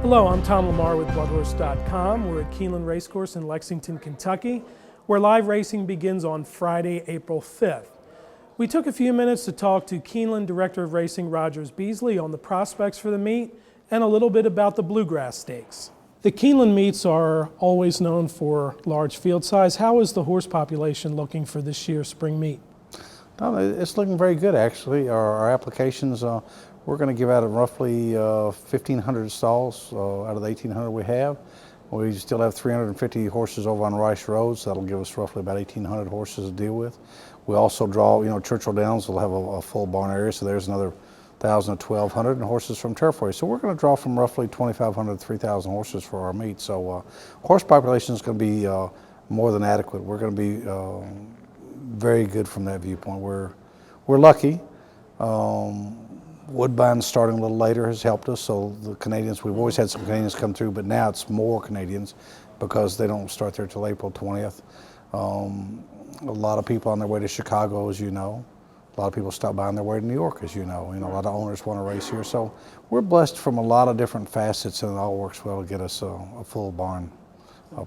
Hello, I'm Tom LaMarra with bloodhorse.com. We're at Keeneland Racecourse in Lexington, Kentucky, where live racing begins on Friday, April 5th. We took a few minutes to talk to Keeneland Director of Racing Rogers Beasley on the prospects for the meet and a little bit about the Bluegrass Stakes. The Keeneland meets are always known for large field size. How is the horse population looking for this year's spring meet? It's looking very good, actually. Our applications, we're going to give out roughly 1,500 stalls out of the 1,800 we have. We still have 350 horses over on Rice Road, so that'll give us roughly about 1,800 horses to deal with. We also draw, Churchill Downs will have a full barn area, so there's another 1,000 to 1,200 and horses from turf race. So we're going to draw from roughly 2,500 to 3,000 horses for our meet. So horse population is going to be more than adequate. We're going to be very good from that viewpoint. We're lucky. Woodbine starting a little later has helped us, so the Canadians, we've always had some Canadians come through, but now it's more Canadians because they don't start there till April 20th. A lot of people on their way to Chicago, as you know. A lot of people stop by on their way to New York, as you know. A lot of owners want to race here. So we're blessed from a lot of different facets, and it all works well to get us a full barn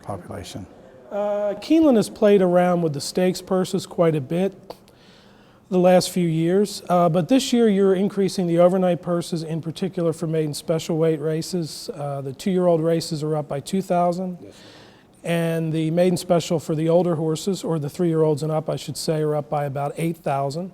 population. Keeneland has played around with the stakes purses quite a bit the last few years, but this year you're increasing the overnight purses, in particular for maiden special weight races. The 2-year-old races are up by $2,000, yes, and the maiden special for the older horses, or the 3-year-olds and up, I should say, are up by about $8,000.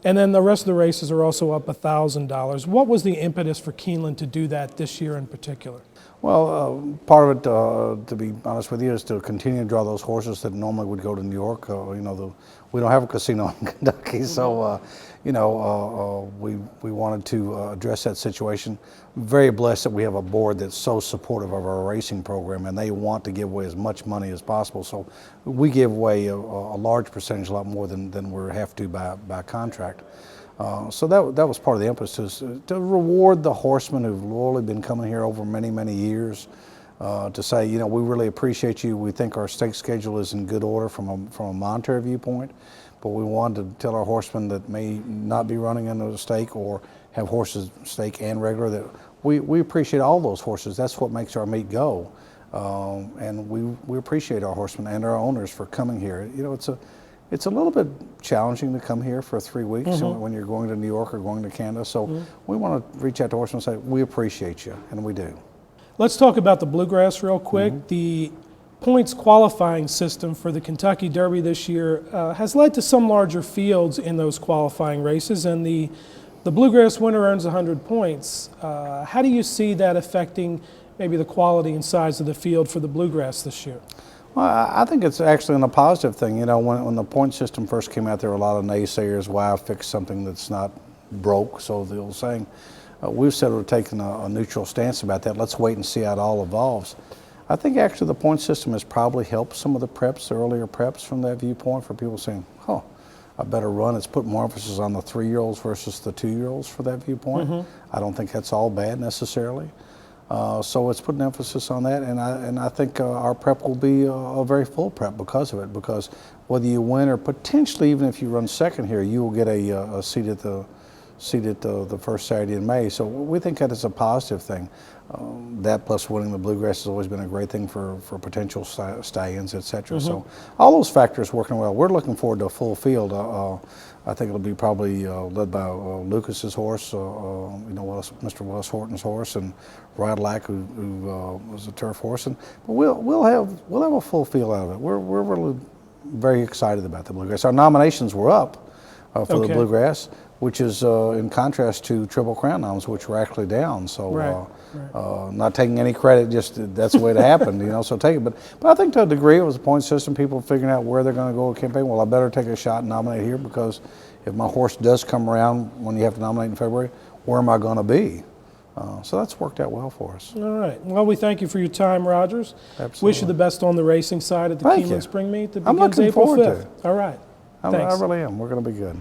And then the rest of the races are also up $1,000. What was the impetus for Keeneland to do that this year in particular? Well, part of it, to be honest with you, is to continue to draw those horses that normally would go to New York. We don't have a casino in Kentucky, so we wanted to address that situation. Very blessed that we have a board that's so supportive of our racing program, and they want to give away as much money as possible. So we give away a large percentage, a lot more than we have to by contract. So that was part of the emphasis, to reward the horsemen who've loyally been coming here over many, many years, to say, we really appreciate you. We think our stake schedule is in good order from a monetary viewpoint, but we wanted to tell our horsemen that may not be running into a stake or have horses stake and regular that we appreciate all those horses. That's what makes our meet go, and we appreciate our horsemen and our owners for coming here. It's a little bit challenging to come here for 3 weeks when you're going to New York or going to Canada. So we want to reach out to horsemen and say, we appreciate you, and we do. Let's talk about the Bluegrass real quick. The points qualifying system for the Kentucky Derby this year has led to some larger fields in those qualifying races, and the Bluegrass winner earns 100 points. How do you see that affecting maybe the quality and size of the field for the Bluegrass this year? Well, I think it's actually a positive thing. When the point system first came out, there were a lot of naysayers, why fix something that's not broke, so the old saying. We've said we're taking a neutral stance about that. Let's wait and see how it all evolves. I think actually the point system has probably helped some of the preps, the earlier preps, from that viewpoint, for people saying, I better run. It's put more emphasis on the 3-year-olds versus the 2-year-olds for that viewpoint. I don't think that's all bad necessarily. So it's put an emphasis on that, and I think our prep will be a very full prep because of it, because whether you win or potentially even if you run second here, you will get a seat at the first Saturday in May. So we think that is a positive thing. That plus winning the Bluegrass has always been a great thing for potential stallions, etc. So all those factors working well. We're looking forward to a full field. I think it'll be probably led by Lucas's horse, Mr. Wes Horton's horse, and Radillac, who was a turf horse. But we'll have a full field out of it. We're really very excited about the Bluegrass. Our nominations were up for the Bluegrass, which is in contrast to Triple Crown noms, which were actually down. So not taking any credit, just that's the way it happened, so take it. But I think to a degree it was a point system, people figuring out where they're going to go with campaign. Well, I better take a shot and nominate here, because if my horse does come around when you have to nominate in February, where am I going to be? So that's worked out well for us. All right. Well, we thank you for your time, Rogers. Absolutely. Wish you the best on the racing side at the Keeneland Spring Meet that begins I'm looking April forward 5th. to it. All right. I really am. We're going to be good.